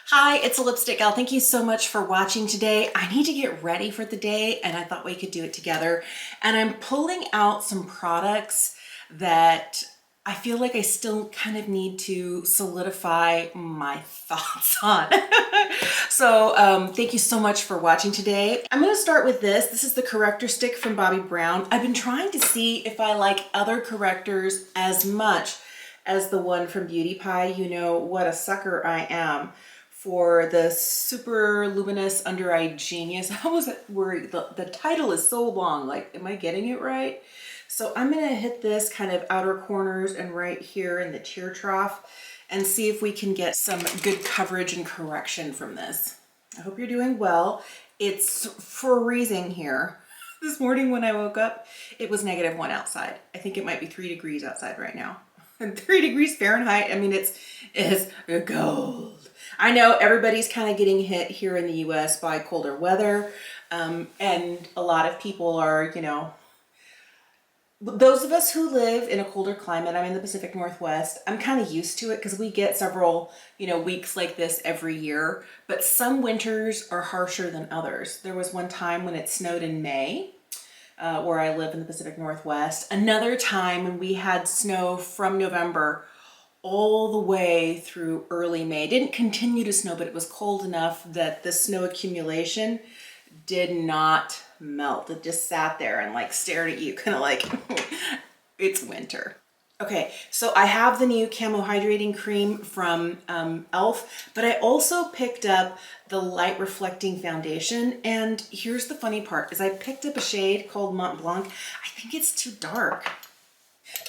Hi, it's a lipstick gal. Thank you so much for watching today. I need to get ready for the day and I thought we could do it together. And I'm pulling out some products that I feel like I still kind of need to solidify my thoughts on. Thank you so much for watching today. I'm going to start with this. This is the corrector stick from Bobbi Brown. I've been trying to see if I like other correctors as much as the one from Beauty Pie. You know what a sucker I am for the Super Luminous Under Eye Genius. I was worried, the title is so long, like, am I getting it right? So I'm gonna hit this kind of outer corners and right here in the tear trough and see if we can get some good coverage and correction from this. I hope you're doing well. It's freezing here. This morning when I woke up, it was -1 outside. I think it might be 3 degrees outside right now. And 3 degrees Fahrenheit, I mean, it's gold. I know everybody's kind of getting hit here in the US by colder weather. And a lot of people are, those of us who live in a colder climate, I'm in the Pacific Northwest, I'm kind of used to it because we get several, weeks like this every year. But some winters are harsher than others. There was one time when it snowed in May, where I live in the Pacific Northwest. Another time when we had snow from November all the way through early May. It didn't continue to snow, but it was cold enough that the snow accumulation did not melt. It just sat there and like stared at you, kind of like it's winter. Okay, so I have the new Camo Hydrating Cream from e.l.f., but I also picked up the Light Reflecting Foundation. And here's the funny part, is I picked up a shade called Mont Blanc. I think it's too dark.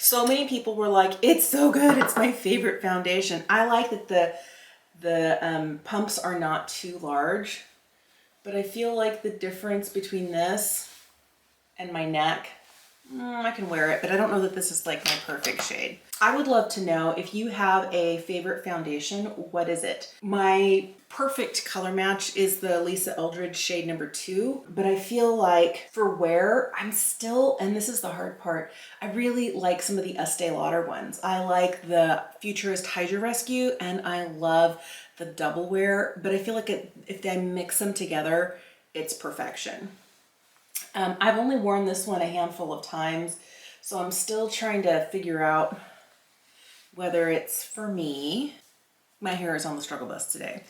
So many people were like, it's so good, it's my favorite foundation. I like that the pumps are not too large, but I feel like the difference between this and my neck, I can wear it, but I don't know that this is like my perfect shade. I would love to know if you have a favorite foundation, what is it? My perfect color match is the Lisa Eldridge shade number 2, but I feel like for wear, I'm still, and this is the hard part, I really like some of the Estee Lauder ones. I like the Futurist Hydra Rescue and I love the Double Wear, but I feel like if I mix them together, it's perfection. I've only worn this one a handful of times, so I'm still trying to figure out whether it's for me. My hair is on the struggle bus today.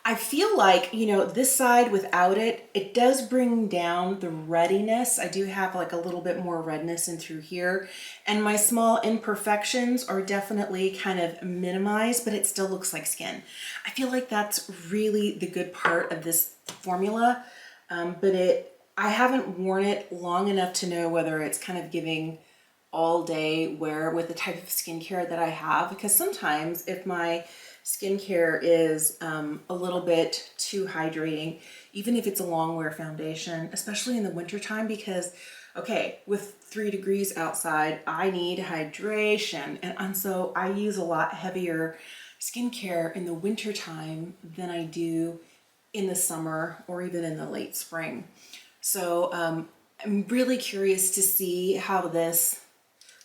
I feel like, this side without it, it does bring down the reddiness. I do have like a little bit more redness in through here, and my small imperfections are definitely kind of minimized, but it still looks like skin. I feel like that's really the good part of this formula, I haven't worn it long enough to know whether it's kind of giving all day wear with the type of skincare that I have, because sometimes if my skincare is a little bit too hydrating, even if it's a long wear foundation, especially in the winter time, because okay, with 3 degrees outside, I need hydration. And so I use a lot heavier skincare in the winter time than I do in the summer or even in the late spring. So I'm really curious to see how this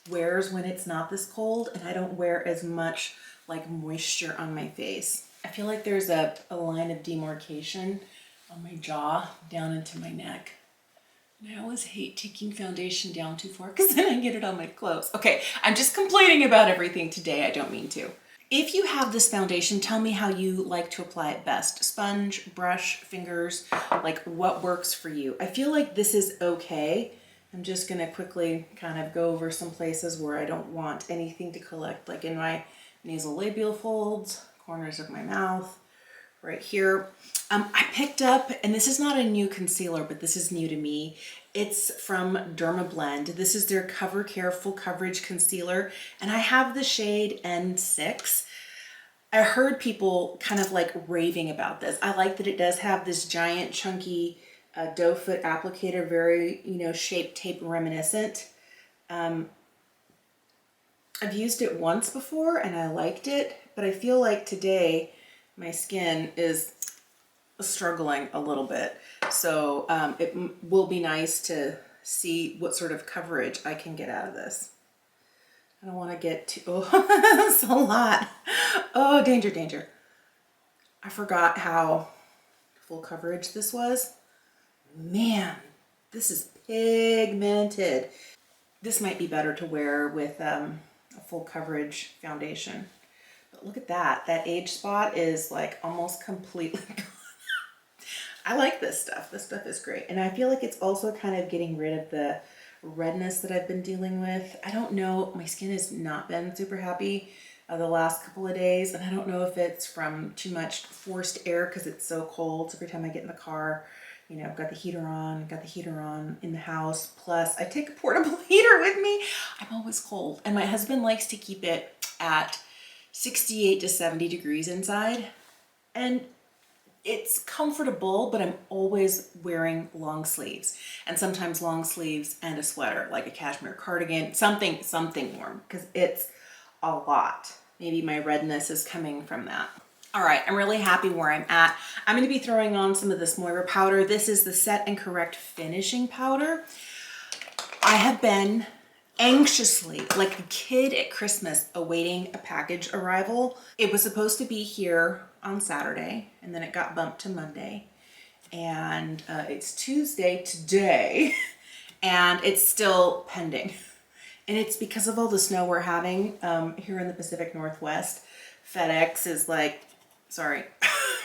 wears when it's not this cold and I don't wear as much like moisture on my face. I feel like there's a line of demarcation on my jaw down into my neck. And I always hate taking foundation down too far because then I get it on my clothes. Okay, I'm just complaining about everything today. I don't mean to. If you have this foundation, tell me how you like to apply it best. Sponge, brush, fingers, like what works for you. I feel like this is okay. I'm just gonna quickly kind of go over some places where I don't want anything to collect, like in my nasal labial folds, corners of my mouth, right here. I picked up, and this is not a new concealer, but this is new to me. It's from Dermablend. This is their Cover Care Full Coverage Concealer, and I have the shade N6. I heard people kind of like raving about this. I like that it does have this giant chunky doe foot applicator, very, shape tape reminiscent. I've used it once before and I liked it, but I feel like today my skin is struggling a little bit. So it will be nice to see what sort of coverage I can get out of this. I don't want to get too, oh, that's a lot. Oh, danger, danger. I forgot how full coverage this was. Man, this is pigmented. This might be better to wear with a full coverage foundation. But look at that. That age spot is like almost completely gone. I like this stuff. This stuff is great. And I feel like it's also kind of getting rid of the redness that I've been dealing with. I don't know. My skin has not been super happy the last couple of days. And I don't know if it's from too much forced air because it's so cold. So every time I get in the car, you know, I've got the heater on in the house. Plus I take a portable heater with me. I'm always cold. And my husband likes to keep it at 68 to 70 degrees inside. And it's comfortable, but I'm always wearing long sleeves, and sometimes long sleeves and a sweater, like a cashmere cardigan, something warm, because it's a lot. Maybe my redness is coming from that. All right, I'm really happy where I'm at. I'm going to be throwing on some of this Moira powder. This is the Set and Correct Finishing Powder. I have been anxiously, like a kid at Christmas, awaiting a package arrival. It was supposed to be here on Saturday, and then it got bumped to Monday. And it's Tuesday today, and it's still pending. And it's because of all the snow we're having here in the Pacific Northwest. FedEx is like, sorry,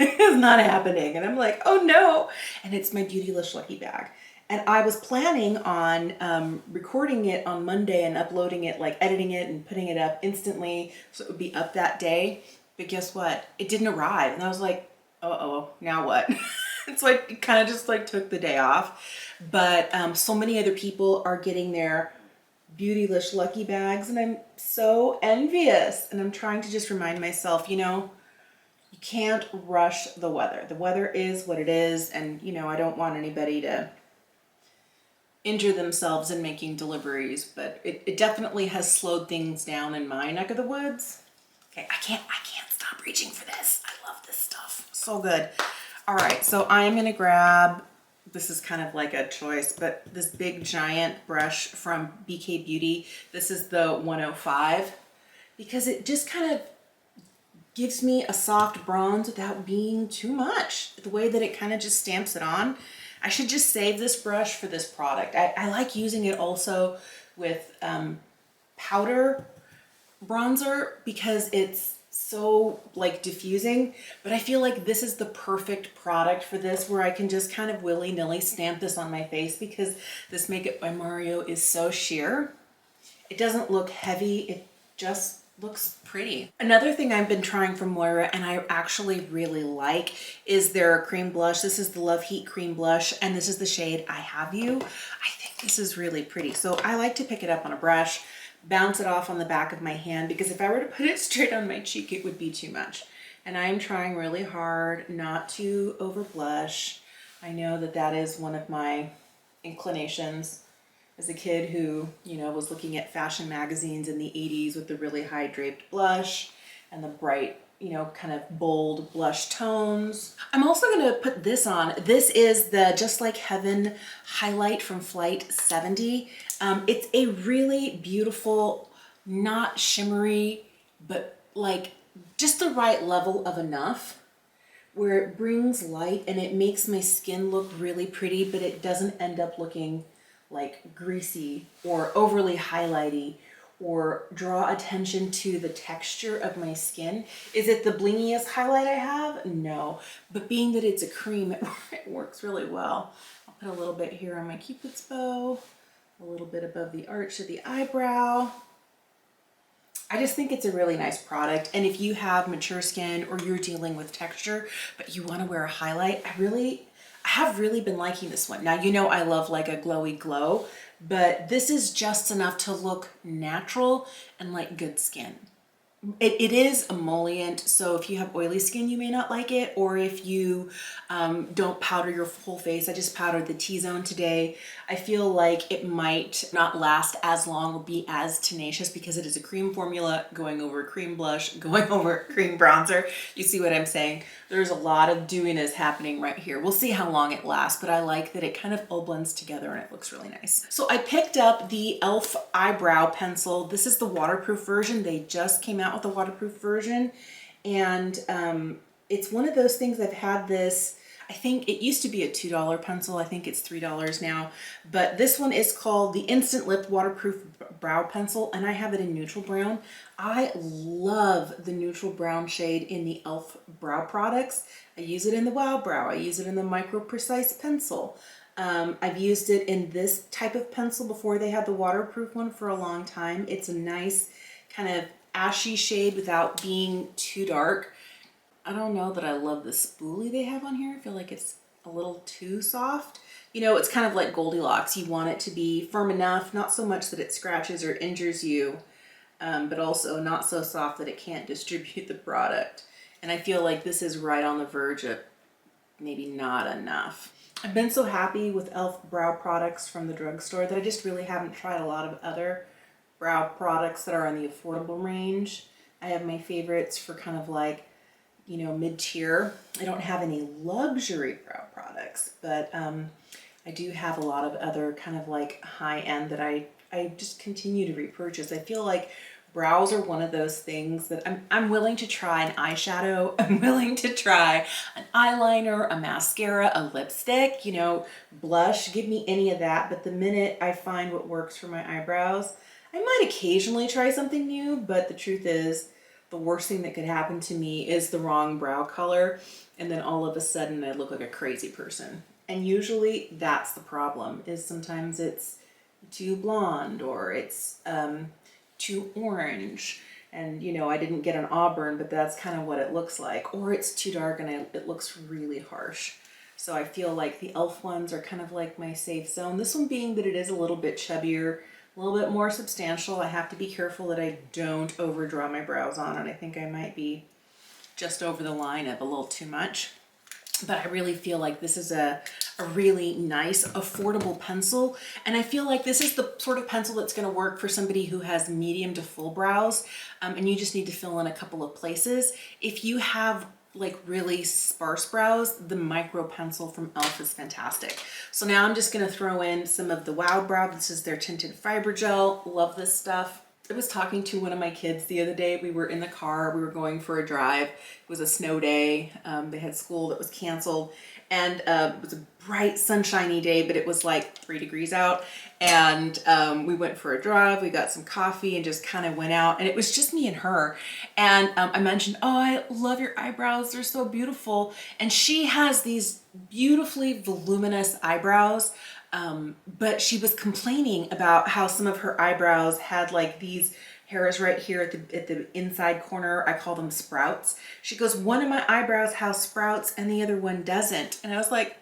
it's not happening. And I'm like, oh no. And it's my Beautylish Lucky Bag. And I was planning on recording it on Monday and uploading it, like editing it and putting it up instantly so it would be up that day. But guess what? It didn't arrive. And I was like, uh-oh, now what? And so I kind of just like took the day off. But so many other people are getting their Beautylish Lucky Bags, and I'm so envious. And I'm trying to just remind myself, you know, you can't rush the weather. The weather is what it is. And, you know, I don't want anybody to injure themselves in making deliveries, but it definitely has slowed things down in my neck of the woods. Okay, I can't stop reaching for this. I love this stuff. So good. All right, so I'm gonna grab, this is kind of like a choice, but this big giant brush from BK Beauty. This is the 105, because it just kind of gives me a soft bronze without being too much. The way that it kind of just stamps it on. I should just save this brush for this product. I like using it also with powder bronzer because it's so like diffusing, but I feel like this is the perfect product for this, where I can just kind of willy-nilly stamp this on my face because this Makeup by Mario is so sheer. It doesn't look heavy, it just looks pretty. Another thing I've been trying from Moira and I actually really like is their cream blush. This is the Loveheat cream blush, and this is the shade I Have You. I think this is really pretty. So I like to pick it up on a brush, bounce it off on the back of my hand, because if I were to put it straight on my cheek, it would be too much. And I'm trying really hard not to over blush. I know that that is one of my inclinations. As a kid who, you know, was looking at fashion magazines in the 80s with the really high draped blush and the bright, you know, kind of bold blush tones. I'm also going to put this on. This is the Just Like Heaven highlight from Flight 70. It's a really beautiful, not shimmery, but like just the right level of enough where it brings light and it makes my skin look really pretty, but it doesn't end up looking like greasy or overly highlighty or draw attention to the texture of my skin. Is it the blingiest highlight I have? No, but being that it's a cream, it works really well. I'll put a little bit here on my Cupid's bow, a little bit above the arch of the eyebrow. I just think it's a really nice product. And if you have mature skin or you're dealing with texture, but you want to wear a highlight, I have really been liking this one. Now, you know I love like a glowy glow, but this is just enough to look natural and like good skin. It is emollient, so if you have oily skin, you may not like it, or if you don't powder your whole face. I just powdered the T-zone today. I feel like it might not last as long or be as tenacious because it is a cream formula going over a cream blush, going over a cream bronzer. You see what I'm saying? There's a lot of dewiness happening right here. We'll see how long it lasts, but I like that it kind of all blends together and it looks really nice. So I picked up the e.l.f. eyebrow pencil. This is the waterproof version. They just came out with the waterproof version, and it's one of those things. I've had this, I think it used to be a $2 pencil. I think it's $3 now. But this one is called the Instant Lift Waterproof Brow Pencil, and I have it in neutral brown. I love the neutral brown shade in the e.l.f. brow products. I use it in the Wow Brow. I use it in the Micro Precise pencil. I've used it in this type of pencil before they had the waterproof one for a long time. It's a nice kind of ashy shade without being too dark. I don't know that I love the spoolie they have on here. I feel like it's a little too soft. You know, it's kind of like Goldilocks. You want it to be firm enough, not so much that it scratches or injures you, but also not so soft that it can't distribute the product. And I feel like this is right on the verge of maybe not enough. I've been so happy with e.l.f. brow products from the drugstore that I just really haven't tried a lot of other brow products that are in the affordable range. I have my favorites for kind of like, you know, mid-tier. I don't have any luxury brow products, but I do have a lot of other kind of like high-end that I just continue to repurchase. I feel like brows are one of those things that I'm willing to try an eyeshadow, I'm willing to try an eyeliner, a mascara, a lipstick, you know, blush, give me any of that. But the minute I find what works for my eyebrows, I might occasionally try something new, but the truth is, the worst thing that could happen to me is the wrong brow color, and then all of a sudden I look like a crazy person. And usually that's the problem, is sometimes it's too blonde or it's too orange. And you know, I didn't get an auburn, but that's kind of what it looks like. Or it's too dark and it looks really harsh. So I feel like the e.l.f. ones are kind of like my safe zone. This one being that it is a little bit chubbier, a little bit more substantial. I have to be careful that I don't overdraw my brows on it. I think I might be just over the line of a little too much. But I really feel like this is a really nice, affordable pencil. And I feel like this is the sort of pencil that's gonna work for somebody who has medium to full brows, and you just need to fill in a couple of places. If you have like really sparse brows, the micro pencil from e.l.f. is fantastic. So now I'm just gonna throw in some of the Wow Brow. This is their tinted fiber gel. Love this stuff. I was talking to one of my kids the other day. We were in the car, we were going for a drive. It was a snow day. They had school that was canceled, and it was a bright sunshiny day, but it was like 3 degrees out. And we went for a drive, we got some coffee and just kind of went out, and it was just me and her. And I mentioned, oh, I love your eyebrows, they're so beautiful. And she has these beautifully voluminous eyebrows. But she was complaining about how some of her eyebrows had like these hairs right here at the inside corner. I call them sprouts. She goes, one of my eyebrows has sprouts and the other one doesn't. And I was like,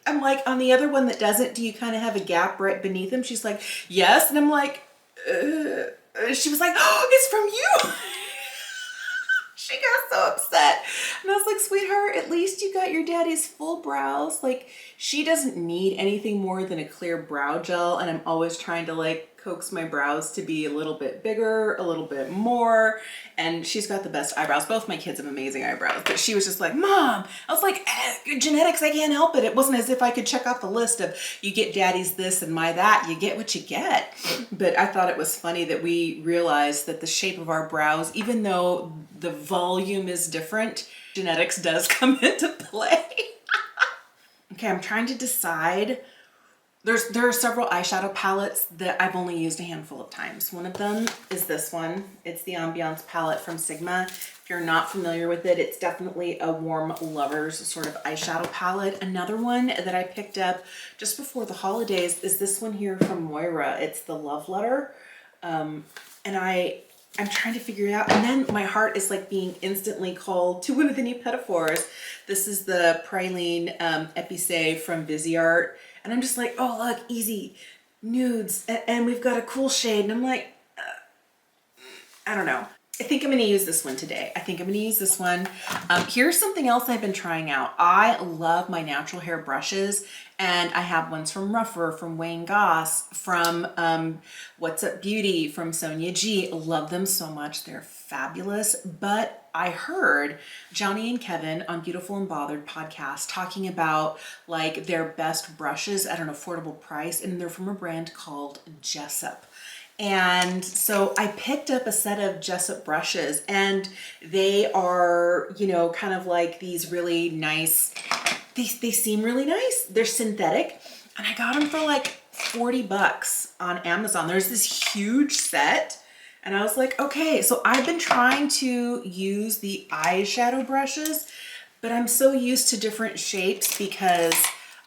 I'm like, on the other one that doesn't, do you kind of have a gap right beneath them? She's like, yes. And I'm like, she was like, oh, it's from you. She got so upset. And I was like, sweetheart, at least you got your daddy's full brows. Like, she doesn't need anything more than a clear brow gel. And I'm always trying to like coax my brows to be a little bit bigger, a little bit more. And she's got the best eyebrows. Both my kids have amazing eyebrows. But she was just like, Mom, I was like, genetics, I can't help it. It wasn't as if I could check off the list of you get daddy's this and my that. You get what you get. But I thought it was funny that we realized that the shape of our brows, even though the volume is different, genetics does come into play. Okay, I'm trying to decide. There are several eyeshadow palettes that I've only used a handful of times. One of them is this one. It's the Ambiance palette from Sigma. If you're not familiar with it, it's definitely a warm lovers sort of eyeshadow palette. Another one that I picked up just before the holidays is this one here from Moira. It's the Love Letter. And I'm trying to figure it out. And then my heart is like being instantly called to one of the new Petitfours. This is the Praline Epicé from Viseart. And I'm just like, oh, look, easy nudes. And we've got a cool shade. And I'm like, I don't know. I think I'm going to use this one today. I think I'm going to use this one. Here's something else I've been trying out. I love my natural hair brushes, and I have ones from Rougher, from Wayne Goss, from What's Up Beauty, from Sonia G. Love them so much. They're fabulous. But I heard Johnny and Kevin on Beautiful and Bothered podcast talking about like their best brushes at an affordable price, and they're from a brand called Jessup. And so I picked up a set of Jessup brushes, and they are, you know, kind of like these really nice, they seem really nice. They're synthetic, and I got them for like 40 bucks on Amazon. There's this huge set, and I was like, okay, so I've been trying to use the eyeshadow brushes, but I'm so used to different shapes because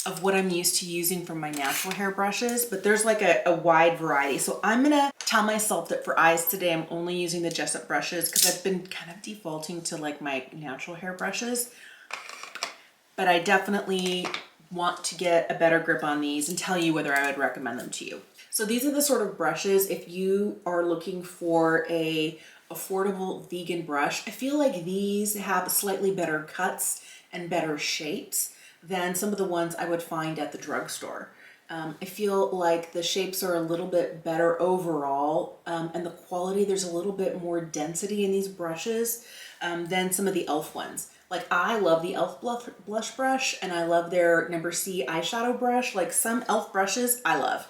of what I'm used to using from my natural hair brushes, but there's like a wide variety. So I'm gonna tell myself that for eyes today, I'm only using the Jessup brushes because I've been kind of defaulting to like my natural hair brushes. But I definitely want to get a better grip on these and tell you whether I would recommend them to you. So these are the sort of brushes, if you are looking for a affordable vegan brush, I feel like these have slightly better cuts and better shapes than some of the ones I would find at the drugstore. I feel like the shapes are a little bit better overall, and the quality, there's a little bit more density in these brushes than some of the e.l.f. ones. Like, I love the e.l.f. blush brush, and I love their number C eyeshadow brush. Like, some e.l.f. brushes I love.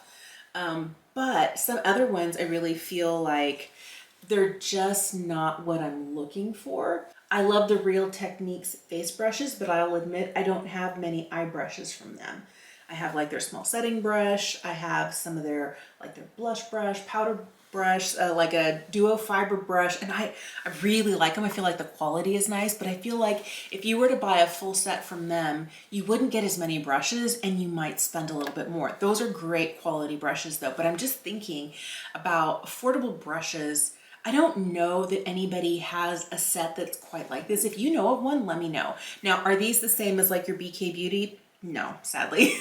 But some other ones I really feel like they're just not what I'm looking for. I love the Real Techniques face brushes, but I'll admit I don't have many eye brushes from them. I have like their small setting brush. I have some of their, like their blush brush, powder brush, like a duo fiber brush, and I really like them. I feel like the quality is nice, but I feel like if you were to buy a full set from them, you wouldn't get as many brushes and you might spend a little bit more. Those are great quality brushes though, but I'm just thinking about affordable brushes. I don't know that anybody has a set that's quite like this. If you know of one, let me know. Now, are these the same as like your BK Beauty? No, sadly.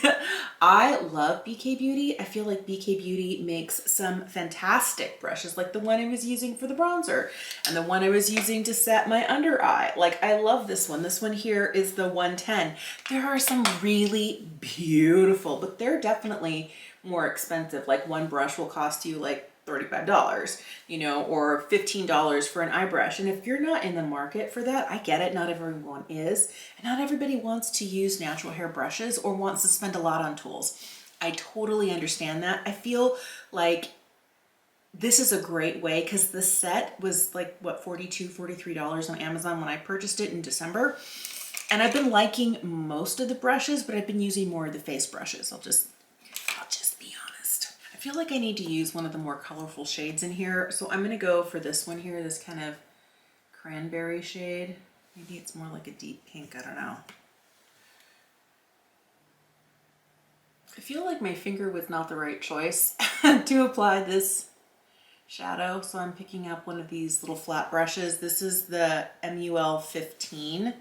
I love BK Beauty. I feel like BK Beauty makes some fantastic brushes, like the one I was using for the bronzer and the one I was using to set my under eye. Like, I love this one. This one here is the 110. There are some really beautiful, but they're definitely more expensive. Like, one brush will cost you like $35, you know, or $15 for an eye brush. And if you're not in the market for that, I get it. Not everyone is. And not everybody wants to use natural hair brushes or wants to spend a lot on tools. I totally understand that. I feel like this is a great way because the set was like, what, $42, $43 on Amazon when I purchased it in December. And I've been liking most of the brushes, but I've been using more of the face brushes. I'll just be honest. I feel like I need to use one of the more colorful shades in here. So I'm gonna go for this one here, this kind of cranberry shade. Maybe it's more like a deep pink, I don't know. I feel like my finger was not the right choice to apply this shadow. So I'm picking up one of these little flat brushes. This is the MUL 15.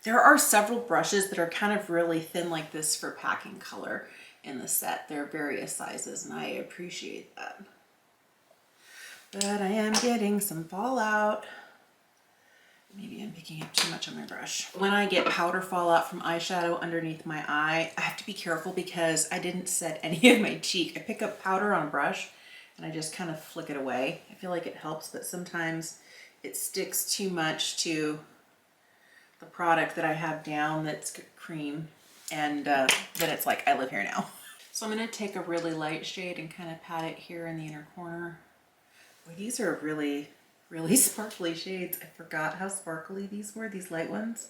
There are several brushes that are kind of really thin like this for packing color in the set. There are various sizes and I appreciate that. But I am getting some fallout. Maybe I'm picking up too much on my brush. When I get powder fallout from eyeshadow underneath my eye, I have to be careful because I didn't set any of my cheek. I pick up powder on a brush and I just kind of flick it away. I feel like it helps, but sometimes it sticks too much to the product that I have down that's cream, and then it's like, I live here now. So I'm gonna take a really light shade and kind of pat it here in the inner corner. Boy, these are really sparkly shades. I forgot how sparkly these were, these light ones.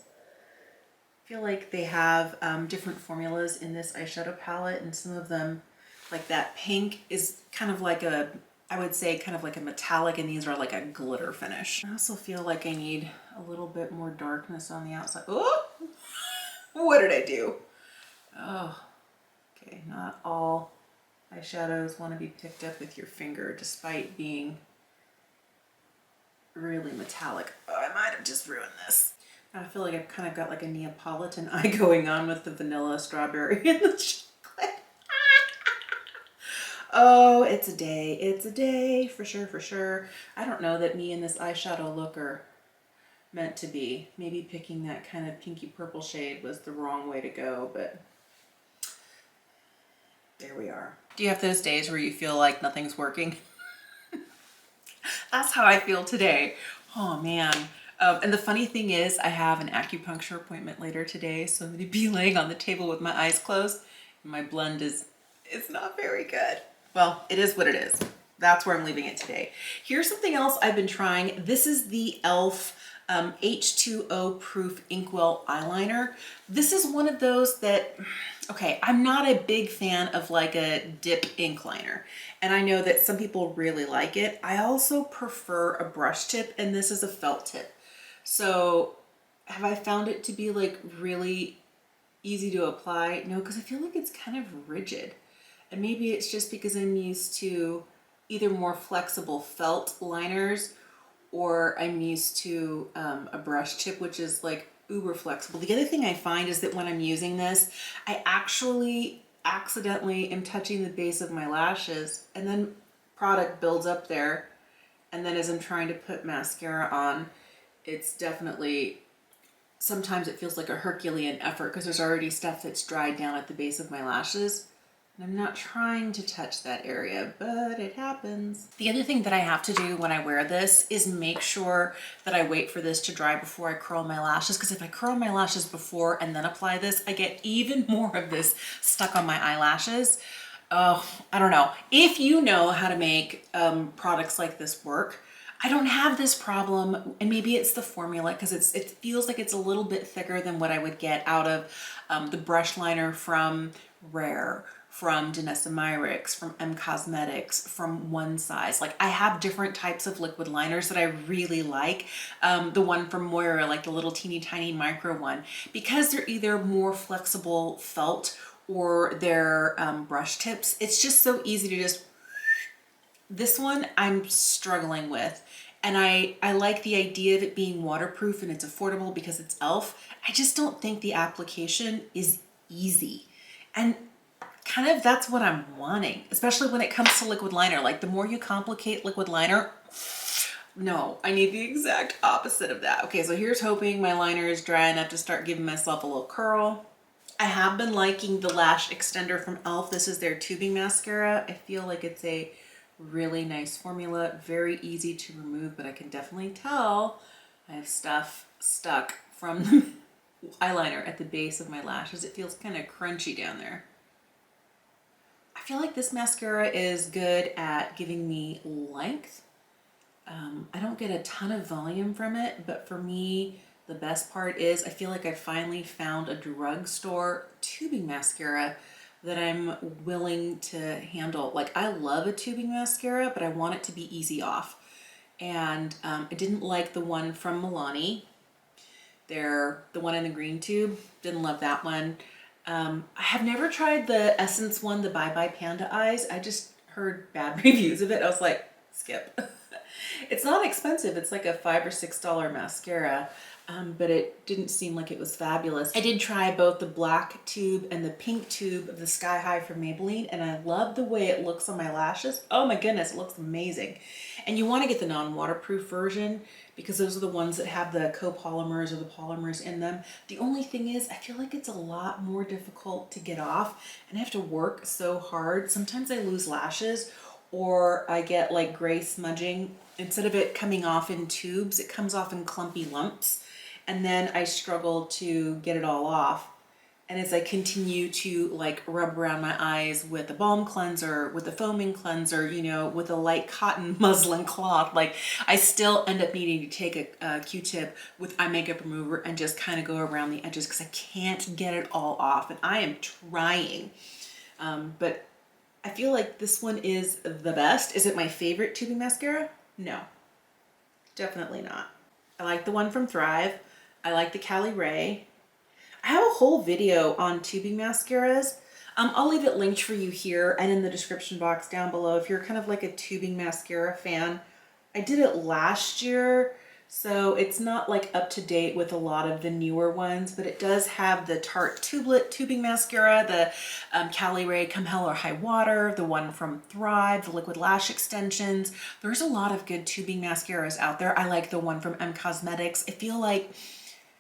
I feel like they have different formulas in this eyeshadow palette, and some of them, like that pink is kind of like a, I would say kind of like a metallic, and these are like a glitter finish. I also feel like I need a little bit more darkness on the outside. Oh, what did I do? Oh, okay, not all eyeshadows want to be picked up with your finger despite being really metallic. Oh, I might have just ruined this. I feel like I've kind of got like a Neapolitan eye going on with the vanilla, strawberry, and the chocolate. Oh, it's a day, for sure, for sure. I don't know that me and this eyeshadow look are meant to be. Maybe picking that kind of pinky purple shade was the wrong way to go, but there we are. Do you have those days where you feel like nothing's working? That's how I feel today. Oh man. And the funny thing is I have an acupuncture appointment later today, so I'm gonna be laying on the table with my eyes closed. And my blend is not very good. Well, it is what it is. That's where I'm leaving it today. Here's something else I've been trying. This is the e.l.f. H2O proof inkwell eyeliner. This is one of those that, okay, I'm not a big fan of like a dip ink liner, and I know that some people really like it. I also prefer a brush tip, and this is a felt tip. So have I found it to be like really easy to apply? No, because I feel like it's kind of rigid, and maybe it's just because I'm used to either more flexible felt liners, or I'm used to a brush tip, which is like uber flexible. The other thing I find is that when I'm using this, I actually accidentally am touching the base of my lashes, and then product builds up there. And then as I'm trying to put mascara on, it's definitely, sometimes it feels like a Herculean effort because there's already stuff that's dried down at the base of my lashes. And I'm not trying to touch that area, but it happens. The other thing that I have to do when I wear this is make sure that I wait for this to dry before I curl my lashes, because if I curl my lashes before and then apply this, I get even more of this stuck on my eyelashes. Oh, I don't know. If you know how to make products like this work, I don't have this problem, and maybe it's the formula because it feels like it's a little bit thicker than what I would get out of the brush liner from Rare, from Danessa Myricks, from M Cosmetics, from One Size. Like, I have different types of liquid liners that I really like. The one from Moira, like the little teeny tiny micro one, because they're either more flexible felt or they're brush tips. It's just so easy to just, this one I'm struggling with. And I like the idea of it being waterproof and it's affordable because it's e.l.f. I just don't think the application is easy. And kind of that's what I'm wanting, especially when it comes to liquid liner. Like, the more you complicate liquid liner, no, I need the exact opposite of that. Okay, so here's hoping my liner is dry enough to start giving myself a little curl. I have been liking the lash extender from e.l.f. This is their tubing mascara. I feel like it's a really nice formula, very easy to remove, but I can definitely tell I have stuff stuck from the eyeliner at the base of my lashes. It feels kind of crunchy down there. I feel like this mascara is good at giving me length. I don't get a ton of volume from it, but for me, the best part is I feel like I finally found a drugstore tubing mascara that I'm willing to handle. Like, I love a tubing mascara, but I want it to be easy off. And I didn't like the one from Milani. The one in the green tube, didn't love that one. I have never tried the Essence one, the Bye Bye Panda Eyes. I just heard bad reviews of it. I was like, skip. It's not expensive. It's like a $5 or $6 mascara, but it didn't seem like it was fabulous. I did try both the black tube and the pink tube of the Sky High from Maybelline, and I love the way it looks on my lashes. Oh my goodness, it looks amazing. And you want to get the non-waterproof version because those are the ones that have the copolymers or the polymers in them. The only thing is, I feel like it's a lot more difficult to get off, and I have to work so hard. Sometimes I lose lashes, or I get like gray smudging. Instead of it coming off in tubes, it comes off in clumpy lumps, and then I struggle to get it all off. And as I continue to like rub around my eyes with a balm cleanser, with a foaming cleanser, you know, with a light cotton muslin cloth, like, I still end up needing to take a Q-tip with eye makeup remover and just kind of go around the edges because I can't get it all off, and I am trying. But I feel like this one is the best. Is it my favorite tubing mascara? No, definitely not. I like the one from Thrive. I like the Cali Ray. I have a whole video on tubing mascaras. I'll leave it linked for you here and in the description box down below if you're kind of like a tubing mascara fan. I did it last year, so it's not like up to date with a lot of the newer ones, but it does have the Tarte Tublet tubing mascara, the Cali Ray Come Hell or High Water, the one from Thrive, the liquid lash extensions. There's a lot of good tubing mascaras out there. I like the one from M Cosmetics. I feel like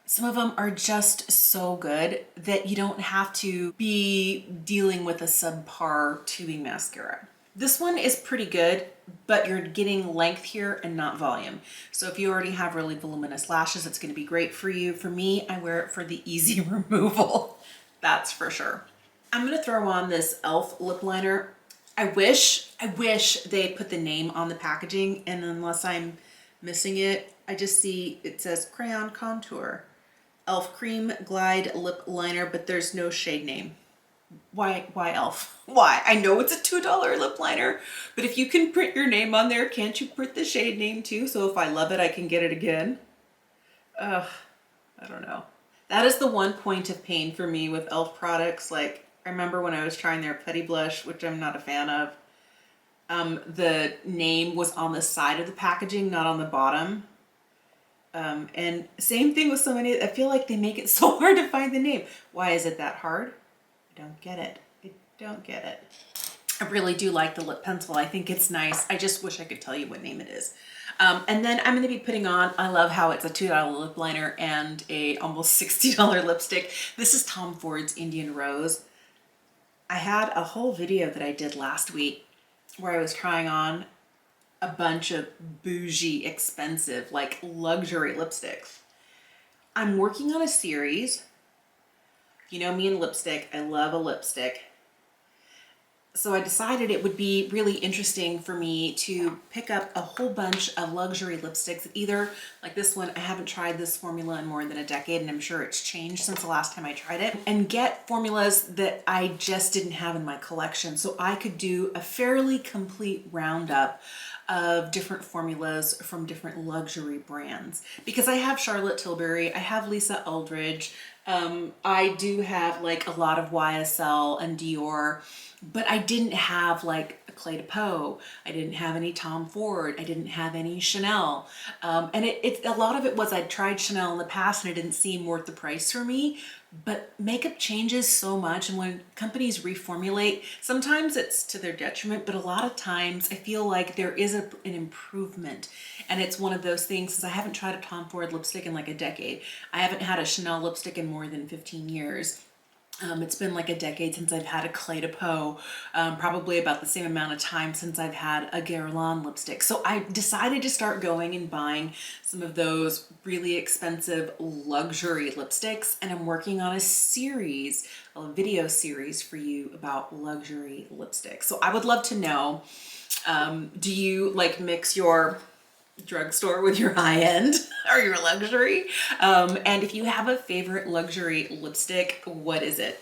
some of them are just so good that you don't have to be dealing with a subpar tubing mascara. This one is pretty good, but you're getting length here and not volume. So if you already have really voluminous lashes, it's going to be great for you. For me, I wear it for the easy removal. That's for sure. I'm going to throw on this e.l.f. lip liner. I wish they put the name on the packaging, and unless I'm missing it, I just see it says Crayon Contour, Elf Cream Glide Lip Liner, but there's no shade name. Why Elf? Why? I know it's a $2 lip liner, but if you can print your name on there, can't you print the shade name too? So if I love it, I can get it again. Ugh, I don't know. That is the one point of pain for me with Elf products. Like, I remember when I was trying their Putty Blush, which I'm not a fan of, the name was on the side of the packaging, not on the bottom. And same thing with so many, I feel like they make it so hard to find the name. Why is it that hard? I don't get it. I don't get it. I really do like the lip pencil. I think it's nice. I just wish I could tell you what name it is. And then I'm going to be putting on, I love how it's a $2 lip liner and a almost $60 lipstick. This is Tom Ford's Indian Rose. I had a whole video that I did last week where I was trying on a bunch of bougie, expensive, like luxury lipsticks. I'm working on a series. You know me and lipstick, I love a lipstick. So I decided it would be really interesting for me to pick up a whole bunch of luxury lipsticks, either like this one. I haven't tried this formula in more than a decade, and I'm sure it's changed since the last time I tried it, and get formulas that I just didn't have in my collection. So I could do a fairly complete roundup of different formulas from different luxury brands. Because I have Charlotte Tilbury, I have Lisa Eldridge, I do have like a lot of YSL and Dior, but I didn't have like a Clé de Peau. I didn't have any Tom Ford. I didn't have any Chanel. And a lot of it was I'd tried Chanel in the past and it didn't seem worth the price for me. But makeup changes so much, and when companies reformulate, sometimes it's to their detriment, but a lot of times I feel like there is an improvement. And it's one of those things, since I haven't tried a Tom Ford lipstick in like a decade. I haven't had a Chanel lipstick in more than 15 years. It's been like a decade since I've had a Clé de Peau, probably about the same amount of time since I've had a Guerlain lipstick. So I decided to start going and buying some of those really expensive luxury lipsticks, and I'm working on a series, a video series for you about luxury lipsticks. So I would love to know, do you like mix your drugstore with your high-end or your luxury? And if you have a favorite luxury lipstick, what is it?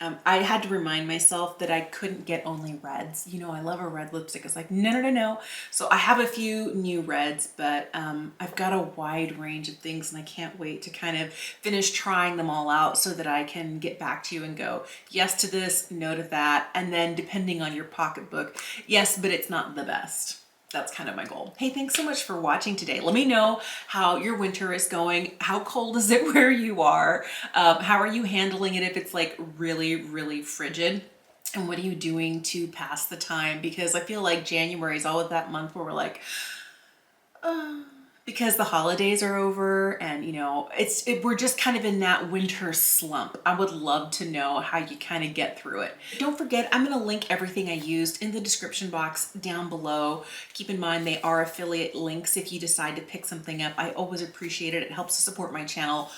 I had to remind myself that I couldn't get only reds. You know, I love a red lipstick. It's like, no. So I have a few new reds, but I've got a wide range of things, and I can't wait to kind of finish trying them all out so that I can get back to you and go, yes to this, no to that. And then depending on your pocketbook, yes, but it's not the best. That's kind of my goal. Hey, thanks so much for watching today. Let me know how your winter is going. How cold is it where you are? How are you handling it if it's like really, really frigid? And what are you doing to pass the time? Because I feel like January is always that month where we're like, because the holidays are over, and you know, we're just kind of in that winter slump. I would love to know how you kind of get through it. Don't forget, I'm going to link everything I used in the description box down below. Keep in mind, they are affiliate links if you decide to pick something up. I always appreciate it. It helps to support my channel,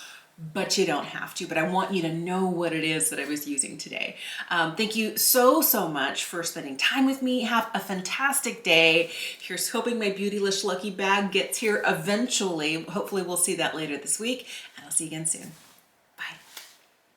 but you don't have to. But I want you to know what it is that I was using today. Thank you so much for spending time with me. Have a fantastic day. Here's hoping my Beautylish Lucky Bag gets here eventually. Hopefully we'll see that later this week, and I'll see you again soon.